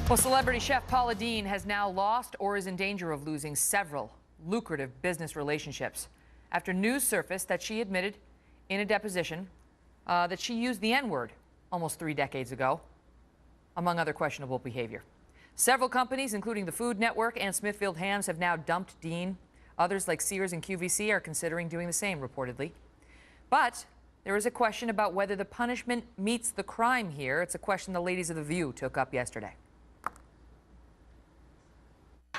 Well, celebrity chef Paula Deen has now lost or is in danger of losing several lucrative business relationships after news surfaced that she admitted in a deposition that she used the N-word almost 3 decades ago, among other questionable behavior. Several companies, including the Food Network and Smithfield Hams, have now dumped Deen. Others, like Sears and QVC, are considering doing the same, reportedly. But there is a question about whether the punishment meets the crime here. It's a question the ladies of The View took up yesterday.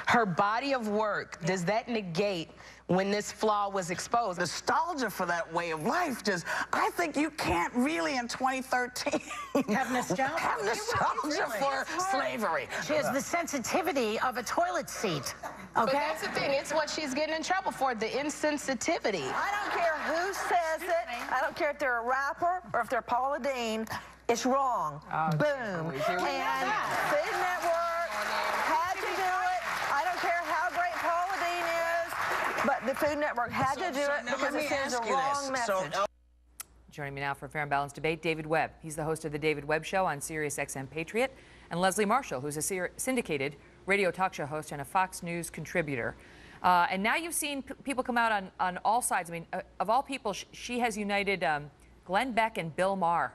Her body of work, does that negate when this flaw was exposed? Nostalgia for that way of life, I think you can't really in 2013 have nostalgia, for slavery. She has the sensitivity of a toilet seat. Okay? But that's the thing, it's what she's getting in trouble for, the insensitivity. I don't care who says it. I don't care if they're a rapper or if they're Paula Deen. It's wrong. Oh, boom. And Food Network had to do it. I don't care how great Paula Deen is, but the Food Network had to do it because it sends a wrong message. Joining me now for a fair and balanced debate, David Webb. He's the host of the David Webb Show on Sirius XM Patriot, and Leslie Marshall, who's a syndicated radio talk show host and a Fox News contributor. And now you've seen people come out on all sides. I mean, of all people, she has united Glenn Beck and Bill Maher,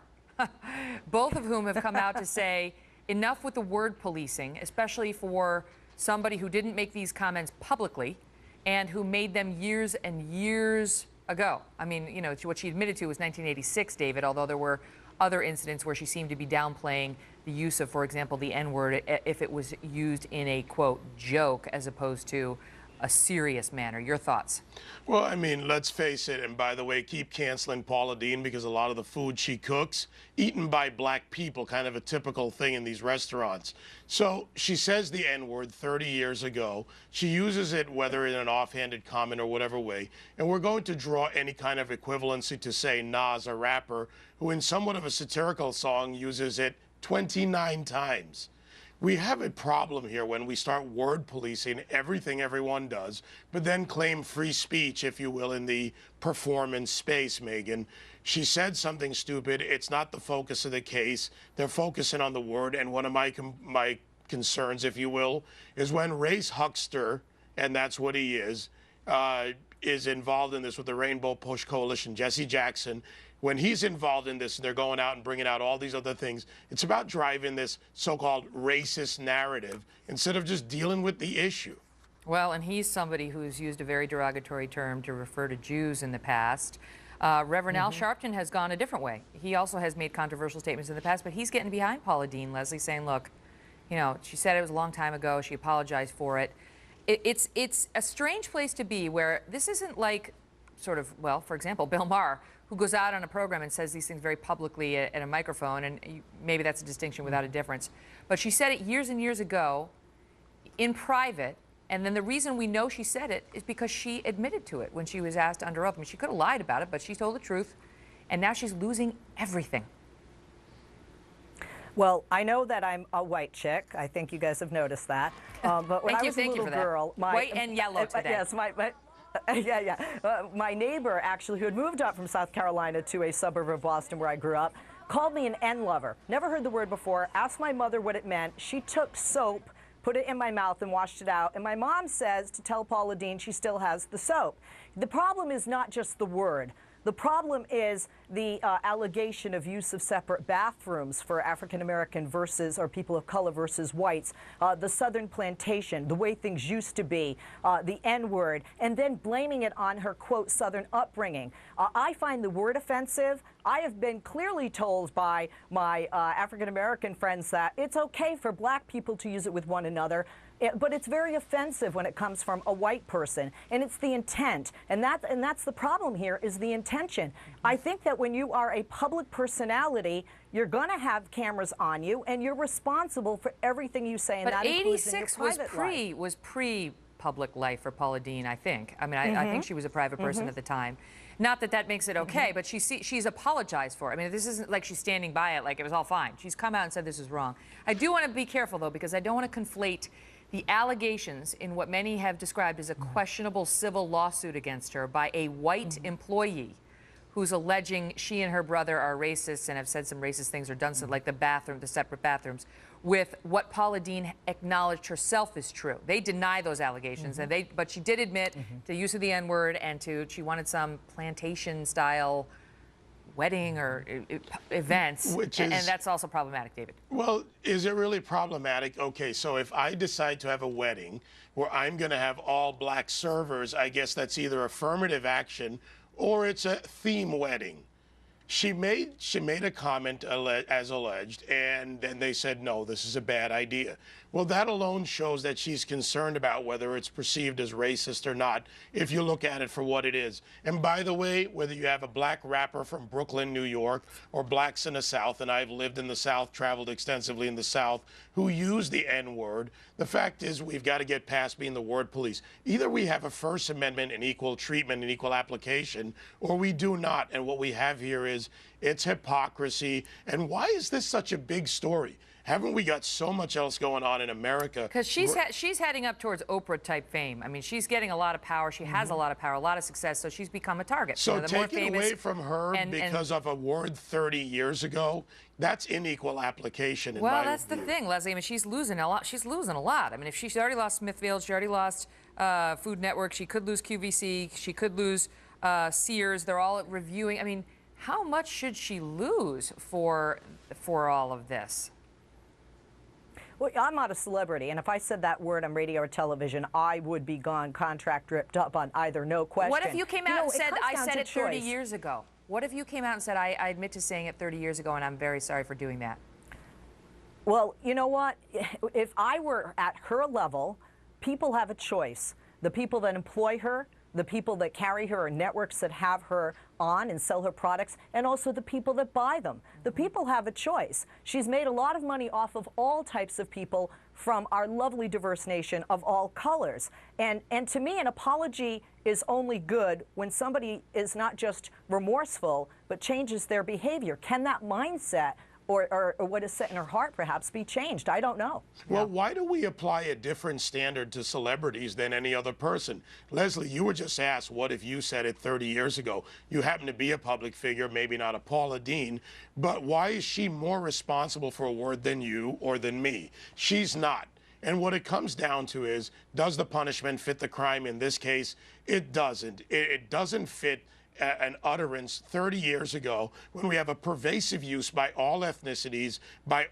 both of whom have come out to say enough with the word policing, especially for somebody who didn't make these comments publicly and who made them years and years ago. I mean, you know, what she admitted to was 1986, David, although there were other incidents where she seemed to be downplaying the use of, for example, the N-word if it was used in a, quote, joke as opposed to a serious manner. Your thoughts? Well, I mean, let's face it, and by the way, keep canceling Paula Deen because a lot of the food she cooks, eaten by black people, kind of a typical thing in these restaurants. So she says the N-word 30 years ago. She uses it whether in an offhanded comment or whatever way, and we're going to draw any kind of equivalency to, say, Nas, a rapper, who in somewhat of a satirical song uses it 29 times. We have a problem here when we start word policing everything everyone does, but then claim free speech, if you will, in the performance space, Megyn. She said something stupid. It's not the focus of the case. They're focusing on the word, and one of my concerns, if you will, is when race huckster, and that's what he is involved in this with the Rainbow Push Coalition, Jesse Jackson. When he's involved in this and they're going out and bringing out all these other things, it's about driving this so-called racist narrative instead of just dealing with the issue. Well, and he's somebody who's used a very derogatory term to refer to Jews in the past. Reverend Al Sharpton has gone a different way. He also has made controversial statements in the past, but he's getting behind Paula Deen, Leslie, saying, look, you know, she said it was a long time ago. She apologized for it. It's a strange place to be where this isn't like sort of, well, for example, Bill Maher, who goes out on a program and says these things very publicly at a microphone, and maybe that's a distinction without a difference. But she said it years and years ago in private, and then the reason we know she said it is because she admitted to it when she was asked under oath. I mean, she could have lied about it, but she told the truth, and now she's losing everything. Well, I know that I'm a white chick. I think you guys have noticed that. But when I was a little girl, white and yellow today. Yes, my neighbor, actually, who had moved up from South Carolina to a suburb of Boston where I grew up, called me an N-lover. Never heard the word before, asked my mother what it meant. She took soap, put it in my mouth, and washed it out. And my mom says to tell Paula Deen she still has the soap. The problem is not just the word. The problem is the allegation of use of separate bathrooms for African-American versus, or people of color versus whites, the Southern plantation, the way things used to be, the N-word, and then blaming it on her, quote, Southern upbringing. I find the word offensive. I have been clearly told by my African-American friends that it's okay for black people to use it with one another. But it's very offensive when it comes from a white person, and it's the intent, and that's the problem here, is the intention. I think that when you are a public personality, you're going to have cameras on you, and you're responsible for everything you say, and that includes in your private life. was pre-public life for Paula Deen, I think. I mean, I think she was a private person at the time. Not that that makes it okay, but she's apologized for it. I mean, this isn't like she's standing by it like it was all fine. She's come out and said this is wrong. I do want to be careful, though, because I don't want to conflate the allegations in what many have described as a questionable civil lawsuit against her by a white employee who's alleging she and her brother are racists and have said some racist things or done something like the separate bathrooms, with what Paula Deen acknowledged herself is true. They deny those allegations, but she did admit to use of the N-word and she wanted some plantation-style wedding or events, and that's also problematic, David. Well, is it really problematic? Okay, so if I decide to have a wedding where I'm going to have all black servers, I guess that's either affirmative action or it's a theme wedding. She made a comment as alleged, and then they said, no, this is a bad idea. Well, that alone shows that she's concerned about whether it's perceived as racist or not, if you look at it for what it is. And by the way, whether you have a black rapper from Brooklyn, New York, or blacks in the South, and I've lived in the South, traveled extensively in the South, who use the N-word, the fact is we've got to get past being the word police. Either we have a First Amendment and equal treatment and equal application, or we do not. And what we have here is it's hypocrisy. And why is this such a big story? Haven't we got so much else going on in America? Because she's heading up towards Oprah-type fame. I mean, she's getting a lot of power. She has a lot of power, a lot of success, so she's become a target. So the more taking famous away from her because of a word 30 years ago, that's unequal application in my Well, that's view. the thing, Leslie. I mean, she's losing a lot. She's losing a lot. I mean, if she's already lost Smithfield, she already lost Food Network, she could lose QVC, she could lose Sears. They're all reviewing. I mean, how much should she lose for all of this? Well, I'm not a celebrity, and if I said that word on radio or television, I would be gone, contract ripped up on either, no question. What if you came out and said, I said it 30 choice. years ago? What if you came out and said, I admit to saying it 30 years ago, and I'm very sorry for doing that? Well, you know what? If I were at her level, people have a choice. The people that employ her, the people that carry her, or networks that have her on and sell her products, and also the people that buy them. The people have a choice. She's made a lot of money off of all types of people from our lovely diverse nation of all colors. And to me, an apology is only good when somebody is not just remorseful, but changes their behavior. Can that mindset or what is set in her heart perhaps be changed? I don't know. Well, why do we apply a different standard to celebrities than any other person? Leslie, you were just asked, what if you said it 30 years ago? You happen to be a public figure, maybe not a Paula Deen, but why is she more responsible for a word than you or than me? She's not. And what it comes down to is, does the punishment fit the crime? In this case, it doesn't. It doesn't fit an utterance 30 years ago when we have a pervasive use by all ethnicities, by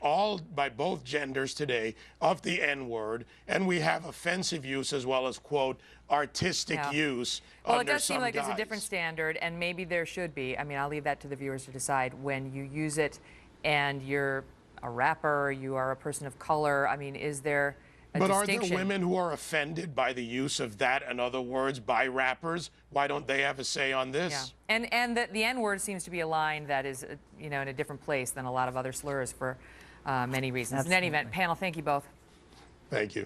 both genders today of the N-word, and we have offensive use as well as, quote, artistic use. Well, it does seem like it's a different standard, and maybe there should be. I mean, I'll leave that to the viewers to decide. When you use it and you're a rapper, you are a person of color, I mean, is there a distinction? Are there women who are offended by the use of that and other words by rappers? Why don't they have a say on this? Yeah. And the N-word seems to be a line that is, you know, in a different place than a lot of other slurs for many reasons. Absolutely. In any event, panel, thank you both. Thank you.